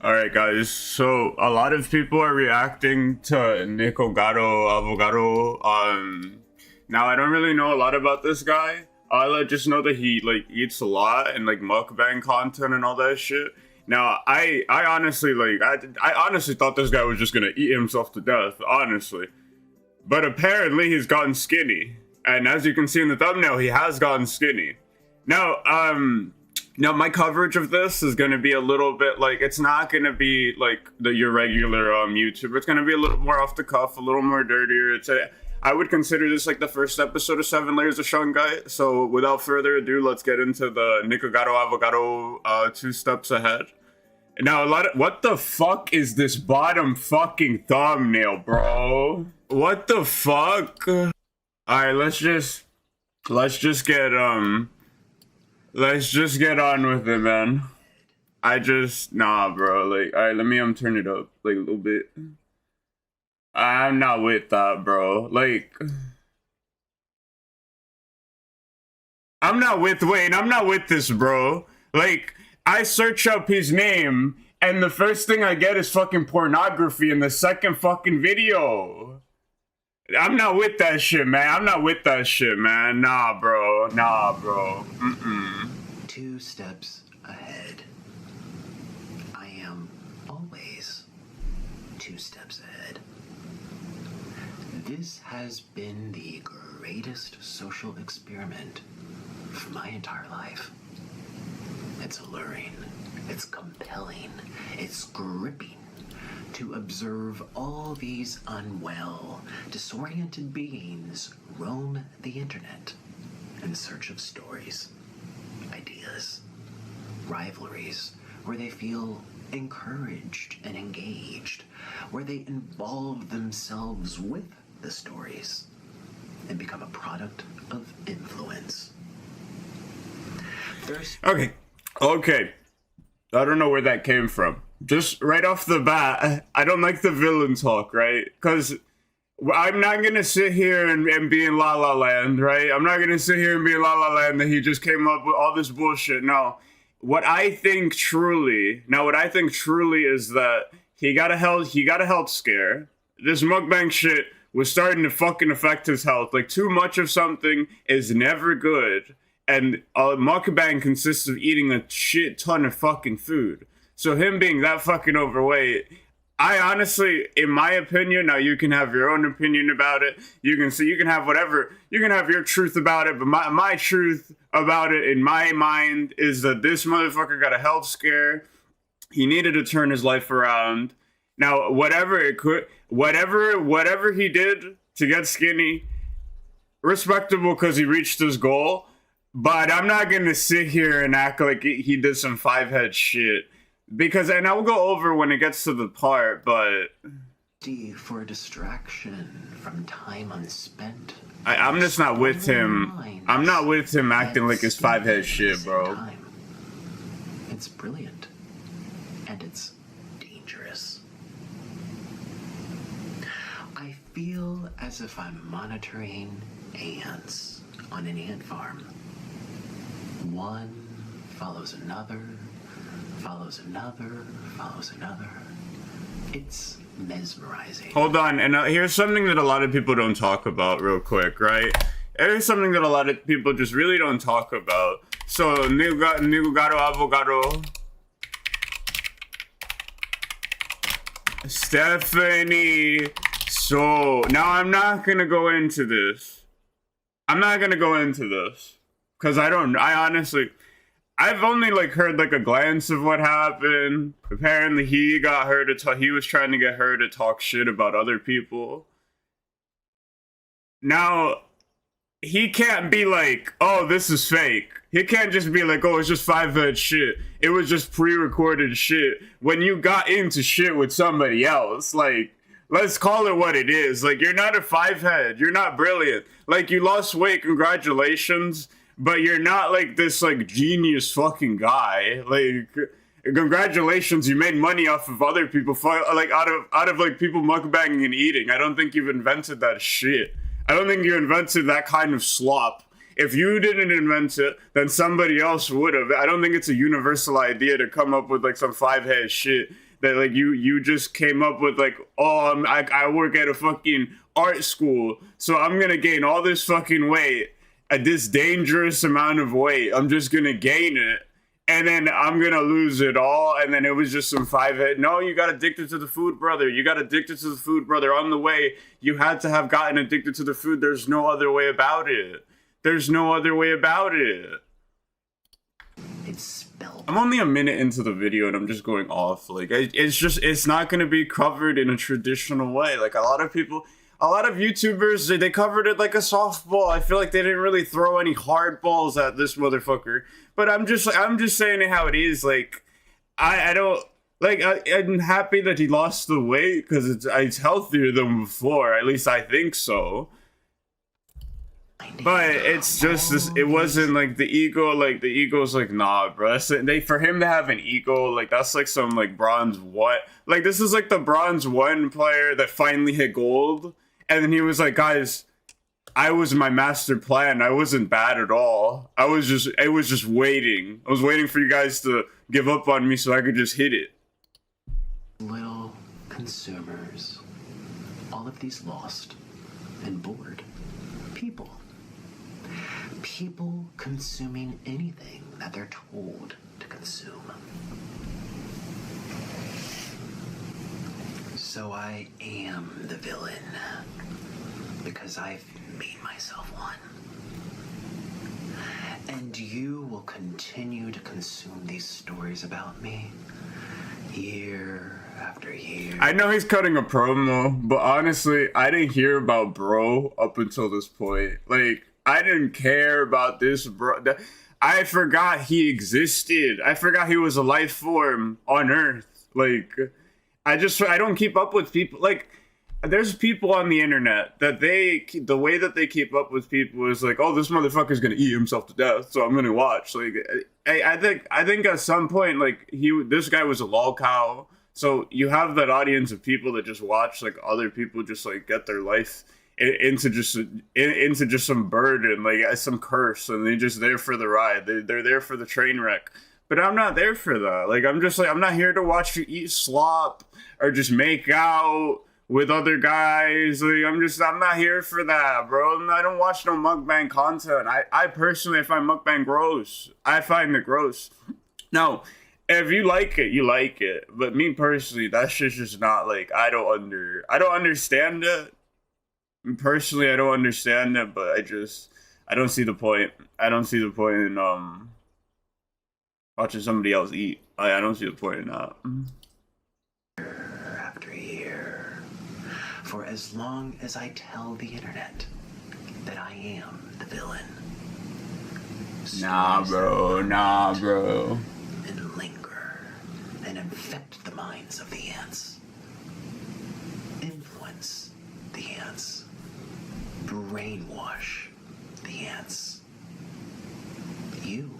Alright guys, so a lot of people are reacting to Nikocado Avocado. Now I don't really know a lot about this guy. I just know that he like eats a lot and like mukbang content and all that shit. Now I honestly I honestly thought this guy was just gonna eat himself to death, honestly. But apparently he's gotten skinny. And as you can see in the thumbnail, he has gotten skinny. Now, my coverage of this is going to be a little bit like, it's not going to be like your regular YouTuber. It's going to be a little more off the cuff, a little more dirtier. I would consider this like the first episode of 7 Layers of Shungai. So without further ado, let's get into the Nikocado Avocado 2 steps ahead. Now, what the fuck is this bottom fucking thumbnail, bro? What the fuck? Alright, let's just get on with it, man. Nah, bro. Like, alright, let me turn it up like a little bit. I'm not with that, bro. Like, I'm not with this, bro. Like, I search up his name, and the first thing I get is fucking pornography in the second fucking video. I'm not with that shit, man. Nah, bro. Mm-mm. 2 steps ahead. I am always 2 steps ahead. This has been the greatest social experiment of my entire life. It's alluring, it's compelling, it's gripping to observe all these unwell, disoriented beings roam the internet in search of stories, ideas, rivalries, where they feel encouraged and engaged, where they involve themselves with the stories and become a product of influence. Okay. I don't know where that came from. Just right off the bat, I don't like the villain talk, right? Because I'm not going to sit here and be in La La Land, right? I'm not going to sit here and be in La La Land that he just came up with all this bullshit. No. What I think truly is that he got a health scare. This mukbang shit was starting to fucking affect his health. Like, too much of something is never good. And a mukbang consists of eating a shit ton of fucking food. So him being that fucking overweight, I honestly, in my opinion, now you can have your own opinion about it. You can have whatever, you can have your truth about it, but my truth about it in my mind is that this motherfucker got a health scare. He needed to turn his life around. Now, whatever he did to get skinny, respectable because he reached his goal. But I'm not going to sit here and act like he did some 5-head shit. Because, and I'll go over when it gets to the part, but... For a distraction from time unspent. I'm just not with him. I'm not with him acting like his 5-head shit, bro. It's brilliant. And it's dangerous. I feel as if I'm monitoring ants on an ant farm. One follows another, follows another. It's mesmerizing. Hold on, and here's something that a lot of people don't talk about real quick, right? Here's something that a lot of people just really don't talk about. So, Nikocado Avocado. Stephanie. So, now I'm not gonna go into this. Because I've only like heard like a glance of what happened. Apparently he was trying to get her to talk shit about other people. Now, he can't be like, oh, this is fake. He can't just be like, oh, it's just 5-head shit. It was just pre-recorded shit. When you got into shit with somebody else, like, let's call it what it is. Like, you're not a 5-head. You're not brilliant. Like, you lost weight, congratulations. But you're not like this like genius fucking guy. Like, congratulations, you made money off of other people, like out of like people mukbanging and eating. I don't think you've invented that shit. I don't think you invented that kind of slop. If you didn't invent it, then somebody else would have. I don't think it's a universal idea to come up with like some 5-head shit. that like you just came up with like, oh, I work at a fucking art school, so I'm gonna gain all this fucking weight at this dangerous amount of weight. I'm just gonna gain it, and then I'm gonna lose it all. And then it was just some five head. No, you got addicted to the food, brother. You got addicted to the food, brother. On the way, you had to have gotten addicted to the food. There's no other way about it. There's no other way about it. It's spelled. I'm only a minute into the video and I'm just going off. Like, it's not going to be covered in a traditional way. Like, a lot of YouTubers, they covered it like a softball. I feel like they didn't really throw any hard balls at this motherfucker. But I'm just saying it how it is. Like, I don't, like, I'm happy that he lost the weight because it's healthier than before. At least I think so. But it's just this, it wasn't like the ego, like the ego's like, nah, bro. For him to have an ego, like that's like some like bronze what? Like this is like the bronze 1 player that finally hit gold. And then he was like, guys, I was my master plan. I wasn't bad at all. I was just waiting. I was waiting for you guys to give up on me so I could just hit it. Little consumers. All of these lost and bored people. People consuming anything that they're told to consume. So I am the villain because I've made myself one. And you will continue to consume these stories about me year after year. I know he's cutting a promo, but honestly, I didn't hear about bro up until this point. Like, I didn't care about this bro. I forgot he existed. I forgot he was a life form on Earth. Like, I don't keep up with people. Like, there's people on the internet that the way that they keep up with people is like, oh, this motherfucker's gonna eat himself to death, so I'm gonna watch. Like, I think at some point, like, this guy was a lol cow. So you have that audience of people that just watch like other people just like get their life into just some burden, like some curse, and they're just there for the ride. They're there for the train wreck. But I'm not there for that. Like, I'm not here to watch you eat slop or just make out with other guys. Like, I'm not here for that, bro. I don't watch no mukbang content. I personally find mukbang gross. I find it gross. Now, if you like it, you like it. But me personally, that shit's just not like, I don't understand it. Personally, I don't understand it, but I don't see the point. I don't see the point in watching somebody else eat. I don't see the point in that. Year after year, for as long as I tell the internet that I am the villain. Nah, bro. And linger and infect the minds of the ants. Influence the ants. Brainwash the ants. You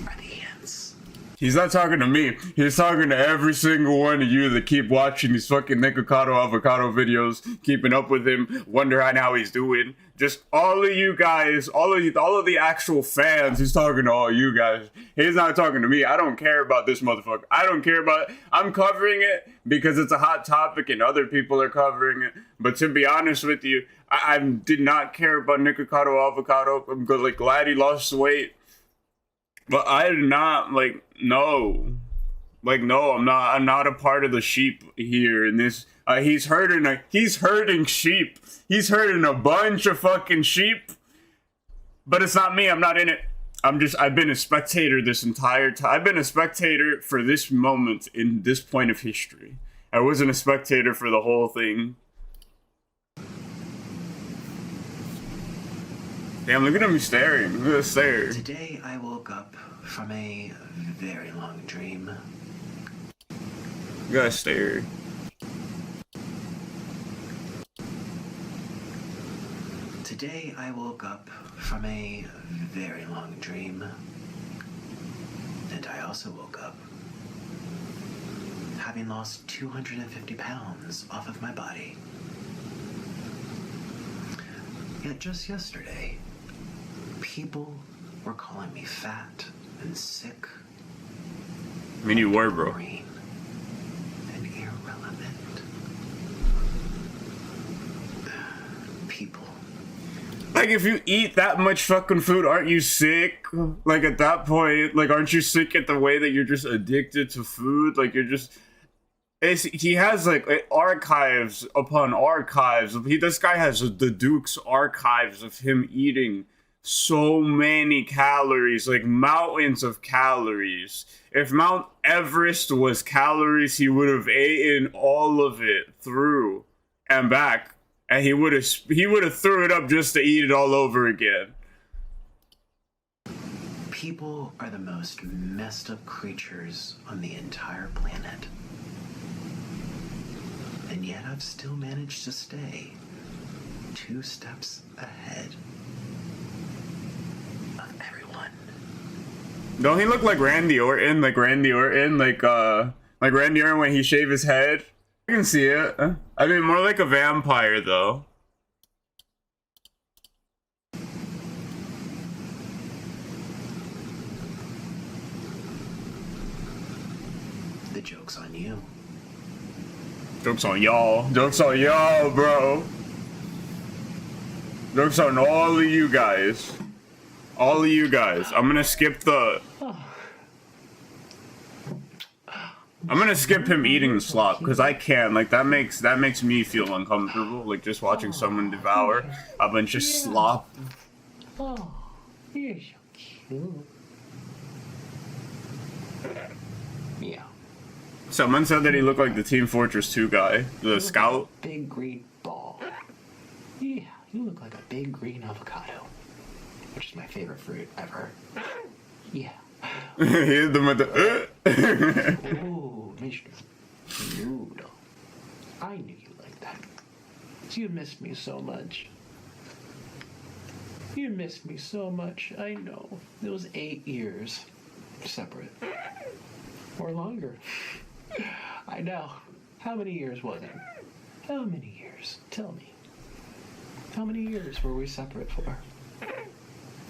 are the ants. He's not talking to me. He's talking to every single one of you that keep watching these fucking Nikocado Avocado videos, keeping up with him, wondering how he's doing. Just all of you guys, all of the actual fans. He's talking to all you guys. He's not talking to me. I don't care about this motherfucker. I don't care about it. I'm covering it because it's a hot topic and other people are covering it. But to be honest with you, I did not care about Nikocado Avocado. I'm like glad he lost weight. But I did not, like, no. Like, no, I'm not a part of the sheep here in this. He's herding sheep. He's herding a bunch of fucking sheep. But it's not me. I'm not in it. I've been a spectator this entire time. I've been a spectator for this moment in this point of history. I wasn't a spectator for the whole thing. Damn, look at him staring. Look at him stare. Today I woke up from a very long dream. You gotta stare. Today I woke up from a very long dream. And I also woke up having lost 250 pounds off of my body. Yet just yesterday, people were calling me fat and sick. I mean, you were, bro. Boring like, if you eat that much fucking food, aren't you sick? Like, at that point, like, aren't you sick at the way that you're just addicted to food? Like, you're just... he has, like, archives upon archives. This guy has the Duke's archives of him eating so many calories, like, mountains of calories. If Mount Everest was calories, he would have eaten all of it through and back. And he would have threw it up just to eat it all over again. People are the most messed up creatures on the entire planet. And yet I've still managed to stay 2 steps ahead of everyone. Don't he look like Randy Orton? Like Randy Orton when he shaved his head? I can see it. I mean, more like a vampire, though. The joke's on you. Joke's on y'all. Joke's on y'all, bro. Joke's on all of you guys. All of you guys. I'm gonna skip him eating the slop because I can. Like, that makes me feel uncomfortable. Like, just watching someone devour a bunch of slop. Oh, you're so cute. Yeah. Someone said that he looked like the Team Fortress 2 guy, the scout. Big green ball. Yeah, you look like a big green avocado, which is my favorite fruit ever. Yeah. He hit them with the. Ooh, Mr. Noodle. I knew you liked that. You missed me so much. You missed me so much. I know. It was 8 years separate. Or longer. I know. How many years was it? How many years? Tell me. How many years were we separate for?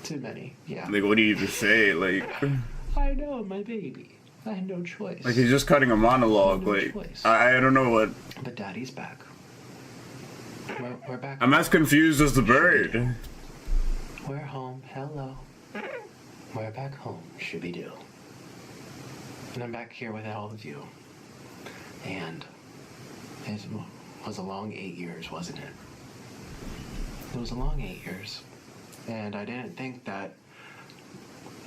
Too many, yeah. Like, what do you even say? Like, I know, my baby. I had no choice. like he's just cutting a monologue. No like, choice. I don't know what. But Daddy's back. We're back. I'm as confused as the bird. We're home. Hello. We're back home. Shooby-doo. And I'm back here with all of you. And it was a long 8 years, wasn't it? It was a long 8 years. And I didn't think that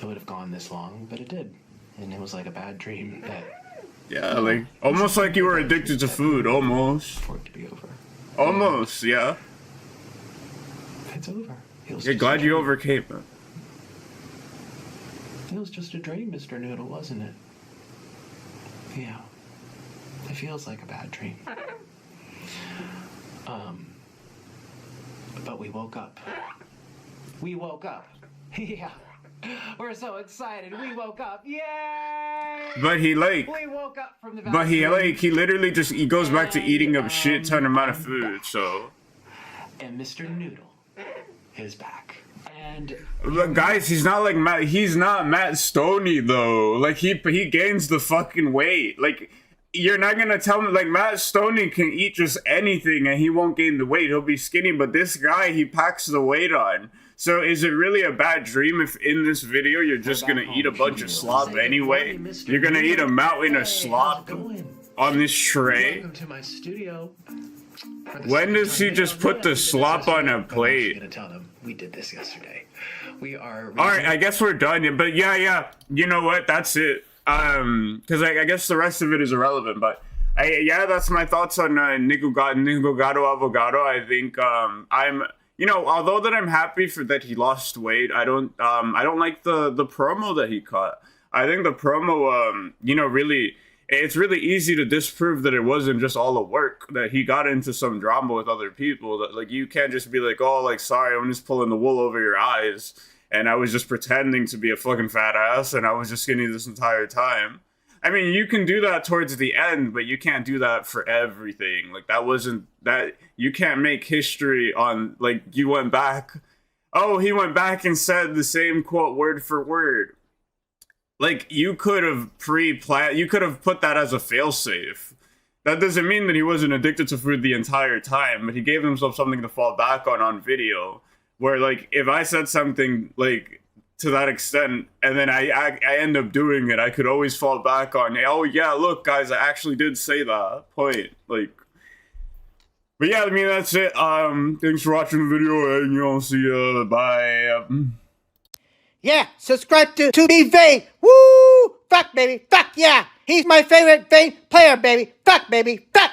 it would have gone this long, but it did. And it was like a bad dream that... Yeah, like, almost like you were addicted to food, almost. For it to be over. Almost, yeah. It's over. You're glad you overcame it. It was just a dream, Mr. Noodle, wasn't it? Yeah. It feels like a bad dream. But we woke up. We woke up. Yeah. We're so excited. We woke up. Yay! But he like... We woke up from the But he literally just, he goes back to eating a shit ton amount of food, so... And Mr. Noodle is back. And... Look, guys, he's not Matt Stoney, though. Like, he gains the fucking weight. Like, you're not gonna tell me, like, Matt Stoney can eat just anything and he won't gain the weight. He'll be skinny, but this guy, he packs the weight on. So is it really a bad dream if in this video you're just gonna eat a bunch of slop anyway? You're gonna eat a mountain of slop on this tray? Welcome to my studio. When does he just put the slop on a plate? I'm gonna tell them we did this yesterday. We are... Alright, I guess we're done. But yeah, you know what? That's it. Because I guess the rest of it is irrelevant. But that's my thoughts on Nikocado Avocado. I think I'm... You know, although that I'm happy for that he lost weight, I don't like the promo that he cut. I think the promo, really, it's really easy to disprove that it wasn't just all a work, that he got into some drama with other people, that, like, you can't just be like, oh, like, sorry, I'm just pulling the wool over your eyes, and I was just pretending to be a fucking fat ass, and I was just skinny this entire time. I mean, you can do that towards the end, but you can't do that for everything. Like, you can't make history on, like, he went back and said the same quote word for word. Like, you could have you could have put that as a failsafe. That doesn't mean that he wasn't addicted to food the entire time, but he gave himself something to fall back on video. where like if I said something like to that extent and then I end up doing it, I could always fall back on, oh yeah, look guys, I actually did say that point. Like, but yeah, I mean that's it. Thanks for watching the video, and you'll see you. Bye. Yeah, subscribe to me, Vane. Woo! Fuck, baby. Fuck, yeah. He's my favorite Vane player, baby. Fuck, baby. Fuck.